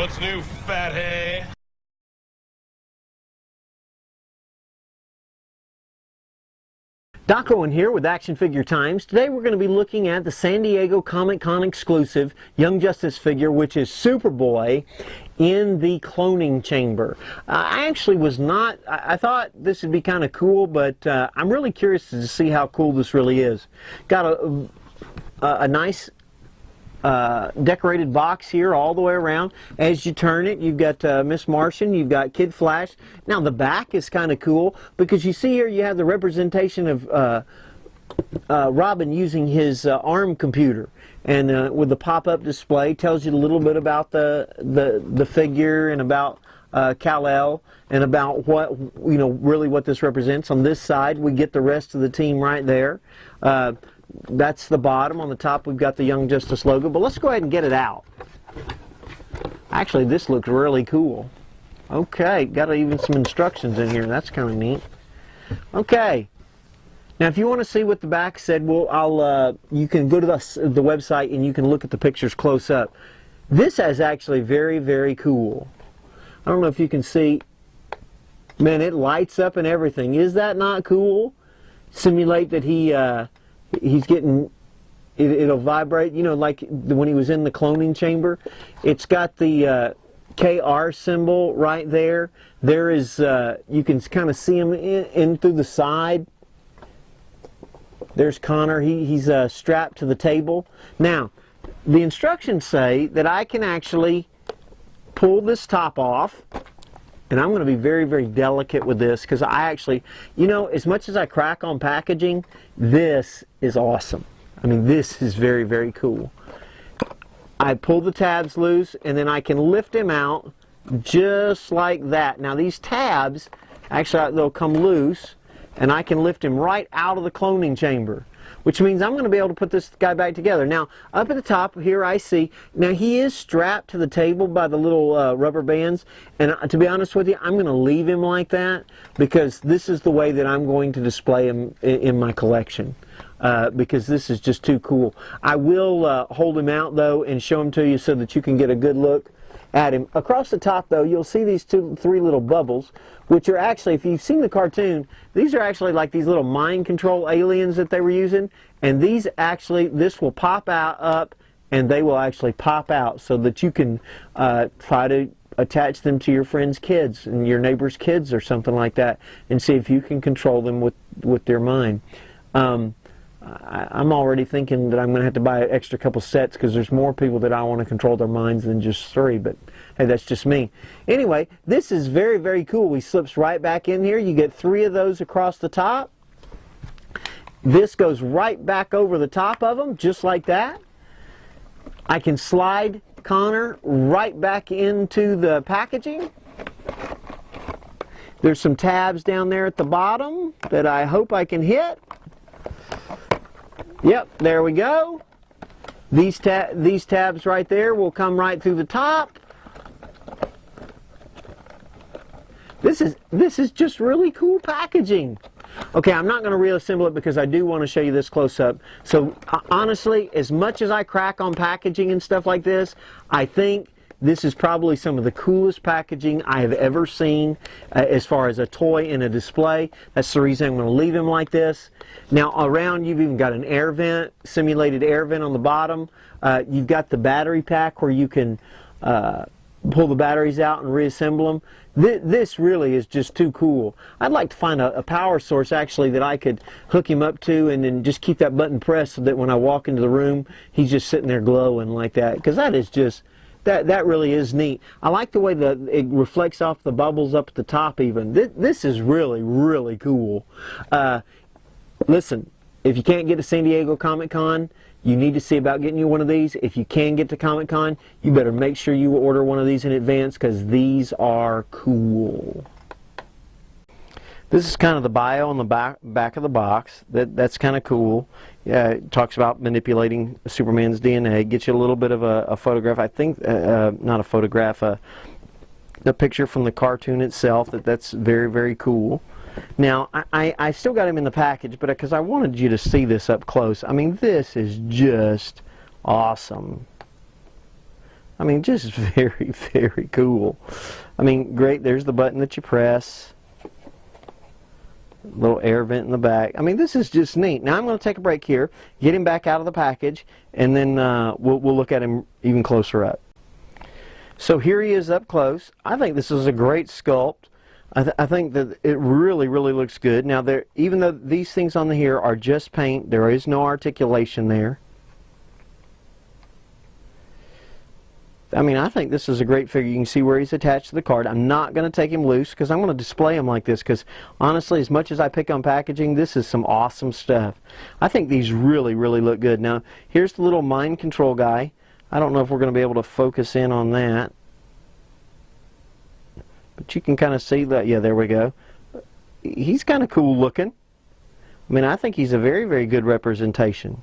What's new, fathead? Doc Owen here with Action Figure Times. Today we're going to be looking at the San Diego Comic Con exclusive Young Justice figure, which is Superboy in the cloning chamber. I actually was not, I thought this would be kind of cool, but I'm really curious to see how cool this really is. Got a nice decorated box here all the way around. As you turn it, you've got Miss Martian, you've got Kid Flash. Now the back is kind of cool because you see here you have the representation of Robin using his ARM computer, and with the pop-up display tells you a little bit about the figure and about Kal-El and about what, you know, really what this represents. On this side we get the rest of the team right there. That's the bottom. On the top we've got the Young Justice logo, but let's go ahead and get it out. Actually, this looks really cool. Okay, got even some instructions in here. That's kind of neat. Okay, now if you want to see what the back said, well, you can go to the website and you can look at the pictures close up. This is actually very, very cool. I don't know if you can see. Man, it lights up and everything. Is that not cool? Simulate that he's getting, it'll vibrate, you know, like when he was in the cloning chamber. It's got the KR symbol right there. There is, you can kind of see him in through the side. There's Connor. He's strapped to the table. Now, the instructions say that I can actually pull this top off. And I'm going to be very, very delicate with this because I actually, you know, as much as I crack on packaging, this is awesome. I mean, this is very, very cool. I pull the tabs loose and then I can lift him out just like that. Now these tabs, actually they'll come loose and I can lift him right out of the cloning chamber, which means I'm going to be able to put this guy back together. Now, up at the top here I see, now he is strapped to the table by the little rubber bands, and to be honest with you, I'm going to leave him like that because this is the way that I'm going to display him in my collection, because this is just too cool. I will hold him out though and show him to you so that you can get a good look at him. Across the top though, you'll see these three little bubbles, which are actually, if you've seen the cartoon, these are actually like these little mind control aliens that they were using, and these actually, this will pop out up and they will actually pop out so that you can try to attach them to your friends' kids and your neighbor's kids or something like that and see if you can control them with their mind. I'm already thinking that I'm going to have to buy an extra couple sets because there's more people that I want to control their minds than just three, but hey, that's just me. Anyway, this is very, very cool. He slips right back in here. You get three of those across the top. This goes right back over the top of them, just like that. I can slide Connor right back into the packaging. There's some tabs down there at the bottom that I hope I can hit. Yep, there we go. These tabs right there will come right through the top. This is just really cool packaging. Okay, I'm not going to reassemble it because I do want to show you this close up. So honestly, as much as I crack on packaging and stuff like this, I think this is probably some of the coolest packaging I have ever seen as far as a toy in a display. That's the reason I'm going to leave him like this. Now around, you've even got an air vent, simulated air vent on the bottom. You've got the battery pack where you can pull the batteries out and reassemble them. This really is just too cool. I'd like to find a power source actually that I could hook him up to and then just keep that button pressed so that when I walk into the room, he's just sitting there glowing like that, because that is just, that really is neat. I like the way that it reflects off the bubbles up at the top even. This is really, really cool. Listen, if you can't get to San Diego Comic Con, you need to see about getting you one of these. If you can get to Comic Con, you better make sure you order one of these in advance because these are cool. This is kind of the bio on the back of the box. That's kind of cool. It talks about manipulating Superman's DNA. Gets you a little bit of a photograph. I think, not a photograph, the picture from the cartoon itself. That's very, very cool. Now, I still got him in the package, but because I wanted you to see this up close. I mean, this is just awesome. I mean, just very, very cool. I mean, great. There's the button that you press. Little air vent in the back. I mean, this is just neat. Now I'm going to take a break here, get him back out of the package, and then we'll look at him even closer up. So here he is up close. I think this is a great sculpt. I think that it really, really looks good. Now, even though these things on here are just paint, there is no articulation there. I mean, I think this is a great figure. You can see where he's attached to the card. I'm not going to take him loose because I'm going to display him like this because, honestly, as much as I pick on packaging, this is some awesome stuff. I think these really, really look good. Now, here's the little mind control guy. I don't know if we're going to be able to focus in on that. But you can kind of see that. Yeah, there we go. He's kind of cool looking. I mean, I think he's a very, very good representation.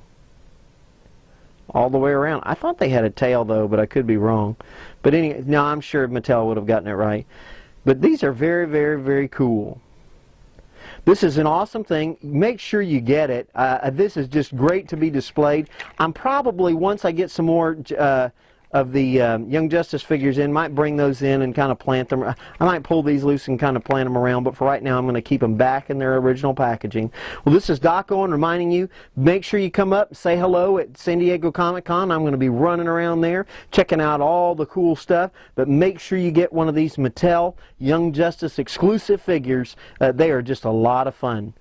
All the way around. I thought they had a tail though, but I could be wrong. But anyway, no, I'm sure Mattel would have gotten it right. But these are very, very, very cool. This is an awesome thing. Make sure you get it. This is just great to be displayed. I'm probably, once I get some more of the Young Justice figures in, might bring those in and kind of plant them. I might pull these loose and kind of plant them around, but for right now I'm going to keep them back in their original packaging. Well, this is Doc Owen reminding you, make sure you come up, say hello at San Diego Comic-Con. I'm going to be running around there, checking out all the cool stuff, but make sure you get one of these Mattel Young Justice exclusive figures. They are just a lot of fun.